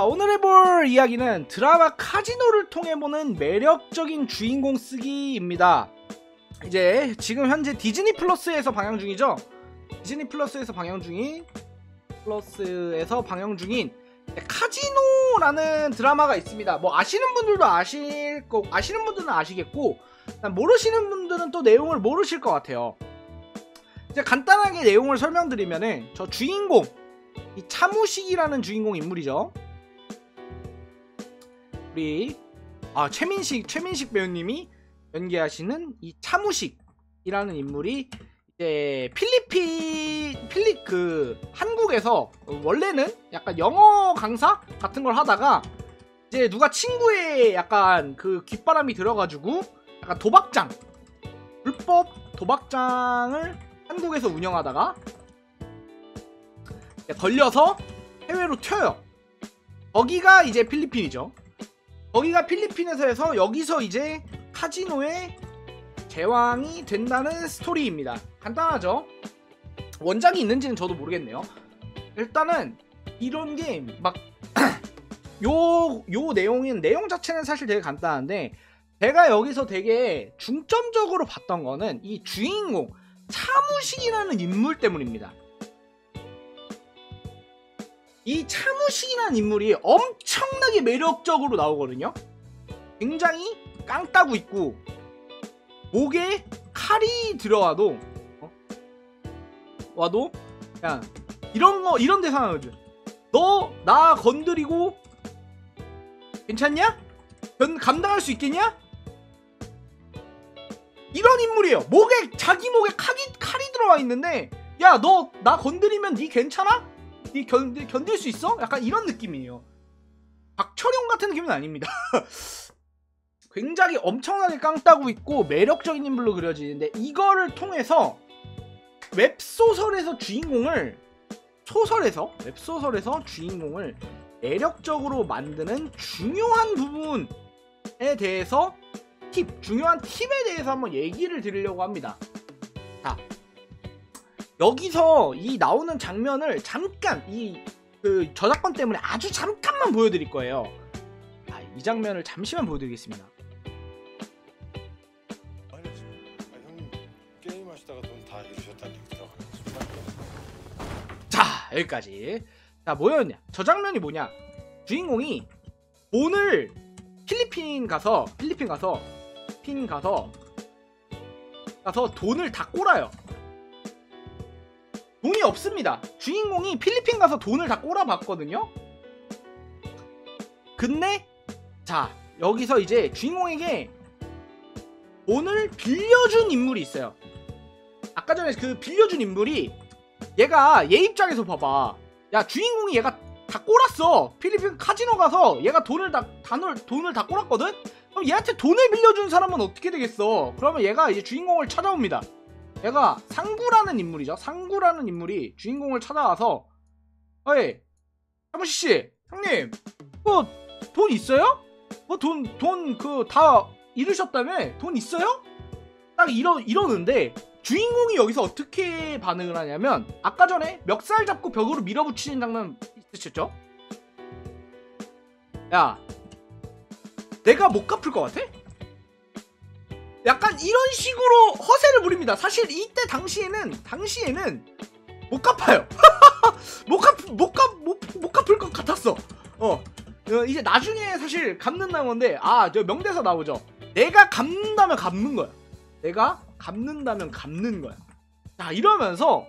오늘 해볼 이야기는 드라마 카지노를 통해 보는 매력적인 주인공 쓰기입니다. 이제 지금 현재 디즈니 플러스에서 방영 중이죠. 디즈니 플러스에서 방영 중인 카지노라는 드라마가 있습니다. 뭐 아시는 분들도 아시는 분들은 아시겠고, 모르시는 분들은 또 내용을 모르실 것 같아요. 이제 간단하게 내용을 설명드리면은, 저 주인공, 이 차무식이라는 주인공 인물이죠. 우리 최민식 배우님이 연기하시는 이 차무식이라는 인물이 이제 한국에서 원래는 약간 영어 강사 같은 걸 하다가 이제 누가 친구의 약간 그 귓바람이 들어가지고 약간 불법 도박장을 한국에서 운영하다가 걸려서 해외로 튀어요. 거기가 이제 필리핀이죠. 거기가 필리핀에서 해서 여기서 이제 카지노의 제왕이 된다는 스토리입니다. 간단하죠? 원작이 있는지는 저도 모르겠네요. 일단은 이런 게 막 내용 자체는 사실 되게 간단한데, 제가 여기서 되게 중점적으로 봤던 거는 이 주인공 차무식이라는 인물 때문입니다. 이 차무식이라는 인물이 엄청나게 매력적으로 나오거든요. 굉장히 깡따구 있고 목에 칼이 들어와도 그냥 이런 대사는 너 나 건드리고 괜찮냐? 감당할 수 있겠냐? 이런 인물이에요. 자기 목에 칼이 들어와 있는데, 야, 너 나 건드리면 니 괜찮아? 니 견딜 수 있어? 약간 이런 느낌이에요. 박철용 같은 느낌은 아닙니다. 굉장히 엄청나게 깡따구 있고 매력적인 인물로 그려지는데, 이거를 통해서 웹소설에서 주인공을 매력적으로 만드는 중요한 부분에 대해서 중요한 팁에 대해서 한번 얘기를 드리려고 합니다. 자, 여기서 이 나오는 장면을 잠깐 그 저작권 때문에 아주 잠깐만 보여드릴 거예요. 자, 이 장면을 잠시만 보여드리겠습니다. 형님 게임하시다가 돈 다 잃으셨다는 얘기 들어가지고. 자, 여기까지. 자, 뭐였냐? 저 장면이 뭐냐? 주인공이 돈을 필리핀 가서 돈을 다 꼬라요. 돈이 없습니다. 주인공이 필리핀 가서 돈을 다 꼬라봤거든요. 근데 자, 여기서 이제 주인공에게 돈을 빌려준 인물이 있어요. 아까 전에 그 빌려준 인물이, 얘 입장에서 봐봐. 야, 주인공이 얘가 다 꼬랐어. 필리핀 카지노 가서 얘가 돈을 다 꼬랐거든? 그럼 얘한테 돈을 빌려준 사람은 어떻게 되겠어? 그러면 얘가 이제 주인공을 찾아옵니다. 얘가 상구라는 인물이죠. 상구라는 인물이 주인공을 찾아와서, 어이, 차무식씨, 형님, 돈 있어요? 돈 다 잃으셨다며? 돈 있어요? 딱 이러는데, 주인공이 여기서 어떻게 반응을 하냐면, 아까 전에 멱살 잡고 벽으로 밀어붙이는 장면 있으셨죠? 야, 내가 못 갚을 것 같아? 약간 이런 식으로 허세를 부립니다. 사실 이때 당시에는 못 갚아요. 못 갚을 것 같았어. 이제 나중에 사실 갚는다는 건데, 저 명대사 나오죠. 내가 갚는다면 갚는 거야. 자, 이러면서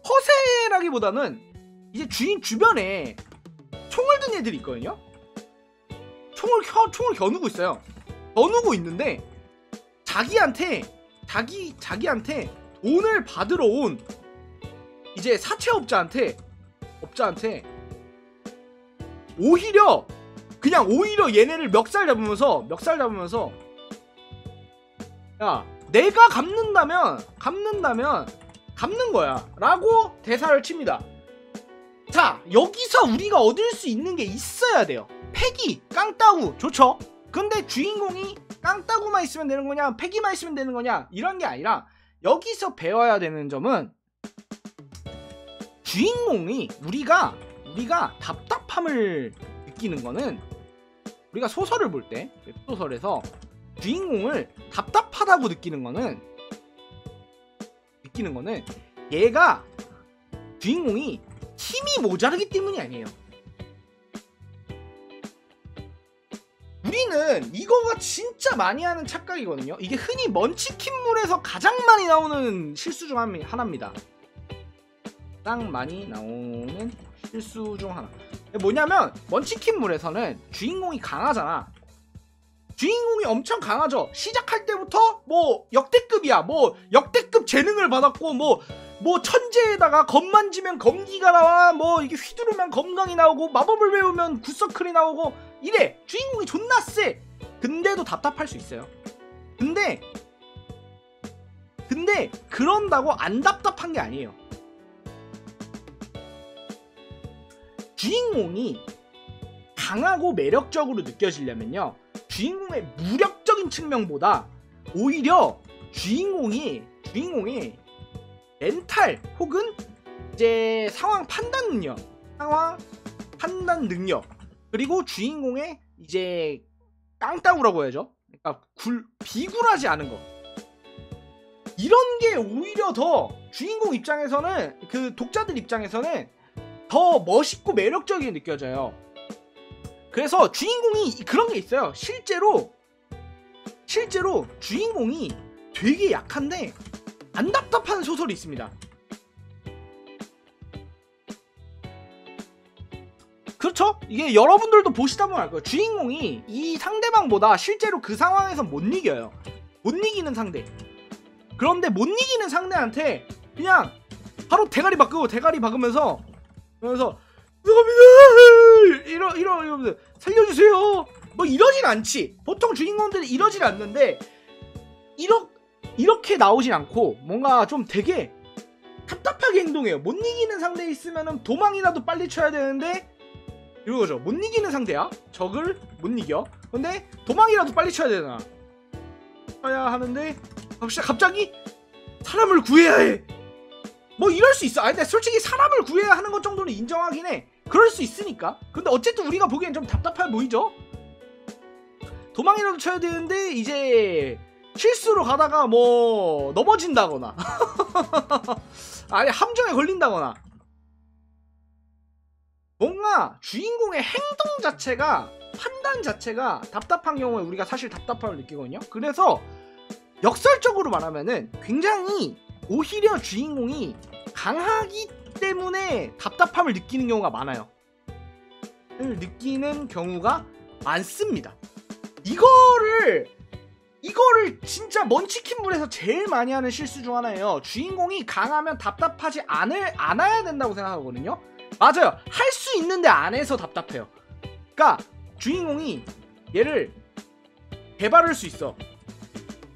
허세라기보다는 이제 주인 주변에 총을 든 애들이 있거든요. 총을 겨누고 있어요. 겨누고 있는데, 자기한테 돈을 받으러 온 이제 사채업자한테 오히려 얘네를 멱살 잡으면서 야, 내가 갚는다면 갚는 거야 라고 대사를 칩니다. 자, 여기서 우리가 얻을 수 있는 게 있어야 돼요. 패기, 깡따구 좋죠. 근데 주인공이 깡따구만 있으면 되는 거냐, 패기만 있으면 되는 거냐, 이런 게 아니라, 여기서 배워야 되는 점은, 주인공이 우리가 답답함을 느끼는 거는 우리가 소설을 볼 때 웹소설에서 주인공을 답답하다고 느끼는 거는 얘가 주인공이 힘이 모자르기 때문이 아니에요. 우리는 이거가 진짜 많이 하는 착각이거든요. 이게 흔히 먼치킨물에서 가장 많이 나오는 실수 중 하나입니다. 가장 많이 나오는 실수 중 하나. 뭐냐면 먼치킨물에서는 주인공이 강하잖아. 주인공이 엄청 강하죠. 시작할 때부터 뭐 역대급이야. 뭐 역대급 재능을 받았고 뭐 천재에다가 검 만지면 검기가 나와. 뭐 이게 휘두르면 검광이 나오고 마법을 배우면 굿서클이 나오고 이래. 주인공이 존나 세. 근데도 답답할 수 있어요. 근데 그런다고 안 답답한 게 아니에요. 주인공이 강하고 매력적으로 느껴지려면요, 주인공의 무력적인 측면보다 오히려 주인공이 멘탈 혹은 이제 상황 판단 능력 그리고 주인공의 이제 깡따구라고 해야죠. 그러니까 비굴하지 않은 거, 이런 게 오히려 더 주인공 입장에서는, 그 독자들 입장에서는 더 멋있고 매력적이게 느껴져요. 그래서 주인공이 그런 게 있어요. 실제로 주인공이 되게 약한데 안 답답한 소설이 있습니다. 그렇죠? 이게 여러분들도 보시다 보면 알 거예요. 주인공이 이 상대방보다 실제로 그 상황에서 못 이겨요. 못 이기는 상대. 그런데 못 이기는 상대한테 그냥 바로 대가리 박으면서 이러면서 살려주세요 뭐 이러진 않지. 보통 주인공들이 이러진 않는데 이렇게 나오진 않고 뭔가 좀 되게 답답하게 행동해요. 못 이기는 상대에 있으면은 도망이라도 빨리 쳐야 되는데 이거죠. 못 이기는 상대야. 적을 못 이겨. 근데 도망이라도 빨리 쳐야 되잖아. 쳐야 하는데 갑자기 사람을 구해야 해. 뭐 이럴 수 있어. 근데 솔직히 사람을 구해야 하는 것 정도는 인정하긴 해. 그럴 수 있으니까. 근데 어쨌든 우리가 보기엔 좀 답답해 보이죠? 도망이라도 쳐야 되는데 이제 실수로 가다가 뭐 넘어진다거나 아니 함정에 걸린다거나, 뭔가 주인공의 행동 자체가, 판단 자체가 답답한 경우에 우리가 사실 답답함을 느끼거든요. 그래서 역설적으로 말하면은 굉장히 오히려 주인공이 강하기 때문에 답답함을 느끼는 경우가 많아요. 느끼는 경우가 많습니다. 이거를 진짜 먼치킨물에서 제일 많이 하는 실수 중 하나예요. 주인공이 강하면 답답하지 않아야 된다고 생각하거든요. 맞아요. 할 수 있는데 안 해서 답답해요. 그러니까 주인공이 얘를 개발할 수 있어.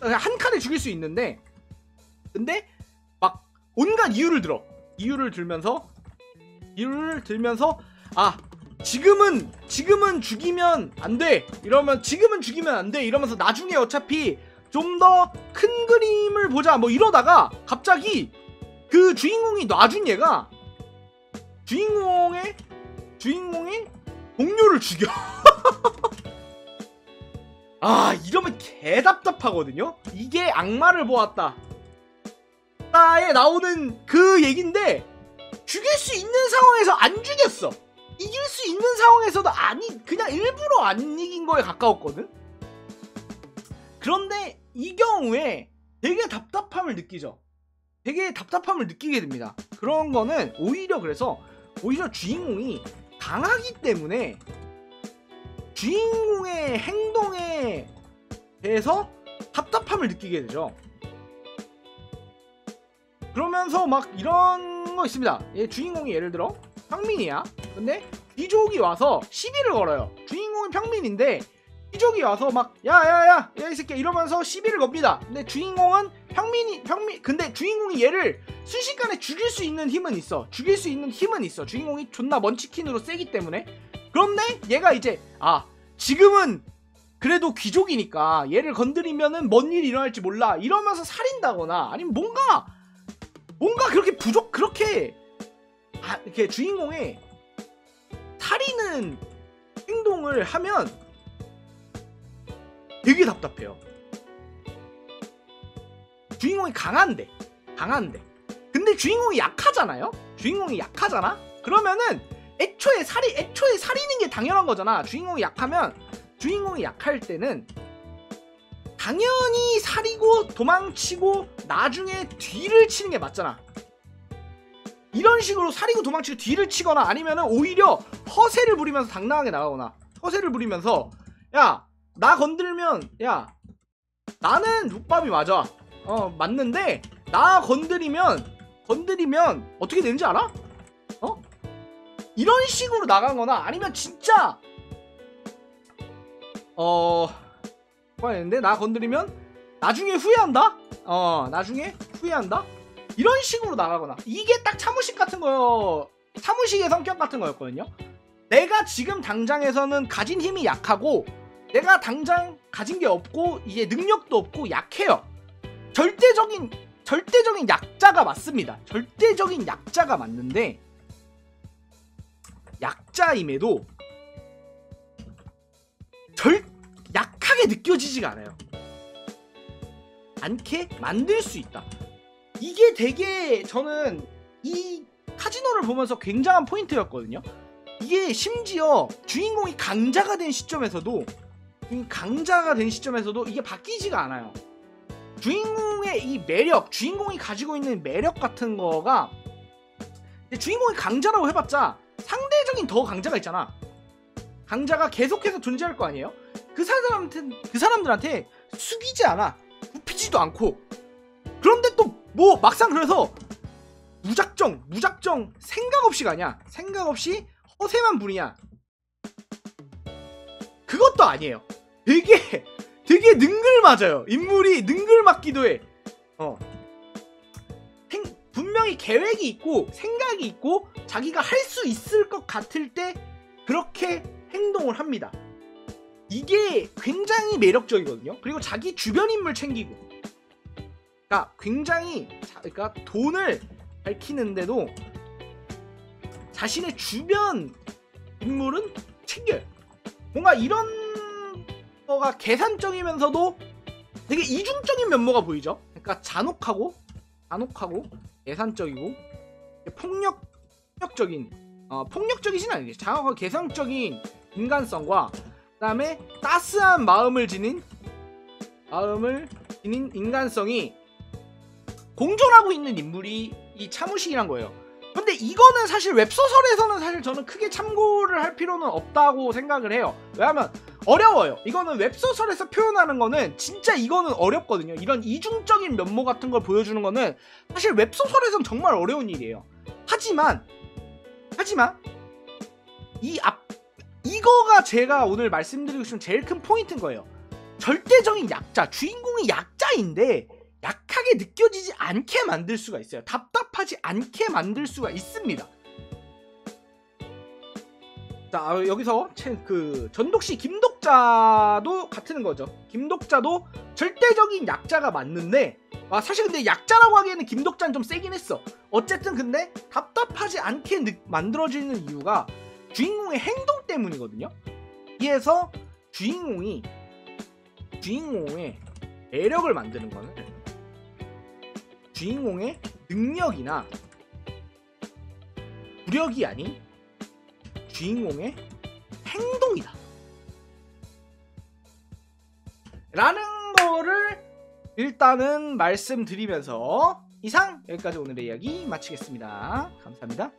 한 칸에 죽일 수 있는데, 근데 막 온갖 이유를 들면서 아 지금은 죽이면 안 돼. 지금은 죽이면 안 돼. 이러면서 나중에 어차피 좀 더 큰 그림을 보자. 뭐 이러다가 갑자기 그 주인공이 놔준 얘가 주인공의 동료를 죽여. 아, 이러면 개답답하거든요. 이게 악마를 보았다 에 나오는 그 얘긴데, 죽일 수 있는 상황에서 안 죽였어. 이길 수 있는 상황에서도 그냥 일부러 안 이긴 거에 가까웠거든. 그런데 이 경우에 되게 답답함을 느끼죠. 되게 답답함을 느끼게 됩니다. 그런 거는 오히려 주인공이 강하기 때문에 주인공의 행동에 대해서 답답함을 느끼게 되죠. 그러면서 막 이런 거 있습니다. 주인공이 예를 들어 평민이야. 근데 귀족이 와서 시비를 걸어요. 주인공은 평민인데 귀족이 와서 막 야야야 이 새끼야 이러면서 시비를 겁니다. 근데 주인공은 근데 주인공이 얘를 순식간에 죽일 수 있는 힘은 있어. 주인공이 존나 먼치킨으로 세기 때문에. 그런데 얘가 이제 지금은 그래도 귀족이니까 얘를 건드리면은 뭔 일이 일어날지 몰라 이러면서 살인다거나, 아니면 뭔가 그렇게 이렇게 주인공의 살인은 행동을 하면 되게 답답해요. 주인공이 강한데 근데 주인공이 약하잖아요? 주인공이 약하잖아? 그러면은 애초에 살리는 게 당연한 거잖아. 주인공이 약하면, 주인공이 약할 때는 당연히 살이고 도망치고 나중에 뒤를 치는 게 맞잖아. 이런 식으로 살이고 도망치고 뒤를 치거나 아니면은 오히려 허세를 부리면서 당당하게 나가거나, 허세를 부리면서 야, 나 건들면, 야, 나는 룩밥이 맞아. 맞는데 나 건드리면 어떻게 되는지 알아? 이런 식으로 나가거나 아니면 진짜 나 건드리면 나중에 후회한다? 나중에 후회한다? 이런 식으로 나가거나. 이게 딱 차무식 같은 거요. 차무식의 성격 같은 거였거든요. 내가 지금 당장에서는 가진 힘이 약하고, 내가 당장 가진 게 없고 이게 능력도 없고 약해요. 절대적인 약자가 맞습니다. 절대적인 약자가 맞는데, 약자임에도 약하게 느껴지지가 않아요. 않게 만들 수 있다. 이게 되게 저는 이 카지노를 보면서 굉장한 포인트였거든요. 이게 심지어 주인공이 강자가 된 시점에서도 이게 바뀌지가 않아요. 주인공의 이 매력, 주인공이 가지고 있는 매력 같은 거가, 주인공이 강자라고 해봤자 상대적인 더 강자가 있잖아. 강자가 계속해서 존재할 거 아니에요? 그 사람들한테 숙이지 않아. 굽히지도 않고. 그런데 또 뭐 막상 그래서 무작정 생각 없이 가냐? 생각 없이 허세만 부리냐? 그것도 아니에요. 되게 능글맞아요. 인물이 능글맞기도 해. 분명히 계획이 있고 생각이 있고 자기가 할 수 있을 것 같을 때 그렇게 행동을 합니다. 이게 굉장히 매력적이거든요. 그리고 자기 주변 인물 챙기고, 그러니까 돈을 밝히는데도 자신의 주변 인물은 챙겨요. 뭔가 이런 거가 계산적이면서도 되게 이중적인 면모가 보이죠. 그러니까 잔혹하고 계산적이고 폭력적이진 아니겠지. 잔혹하고 계산적인 인간성과 그다음에 따스한 마음을 지닌 인간성이 공존하고 있는 인물이 이 차무식이란 거예요. 근데 이거는 사실 웹소설에서는 사실 저는 크게 참고를 할 필요는 없다고 생각을 해요. 왜냐하면 어려워요. 이거는 웹소설에서 표현하는 거는 진짜 이거는 어렵거든요. 이런 이중적인 면모 같은 걸 보여주는 거는 사실 웹소설에서는 정말 어려운 일이에요. 하지만 이거가 제가 오늘 말씀드리고 싶은 제일 큰 포인트인 거예요. 절대적인 약자, 주인공이 약자인데 약하게 느껴지지 않게 만들 수가 있어요. 답답하지 않게 만들 수가 있습니다. 자, 여기서 그 전독시 김독자도 같은 거죠. 김독자도 절대적인 약자가 맞는데, 사실 근데 약자라고 하기에는 김독자는 좀 세긴 했어. 어쨌든 근데 답답하지 않게 만들어지는 이유가 주인공의 행동 때문이거든요. 이에서 주인공의 매력을 만드는 거는 주인공의 능력이나 부력이 아닌 주인공의 행동이다 라는 거를 일단은 말씀드리면서 이상 여기까지 오늘의 이야기 마치겠습니다. 감사합니다.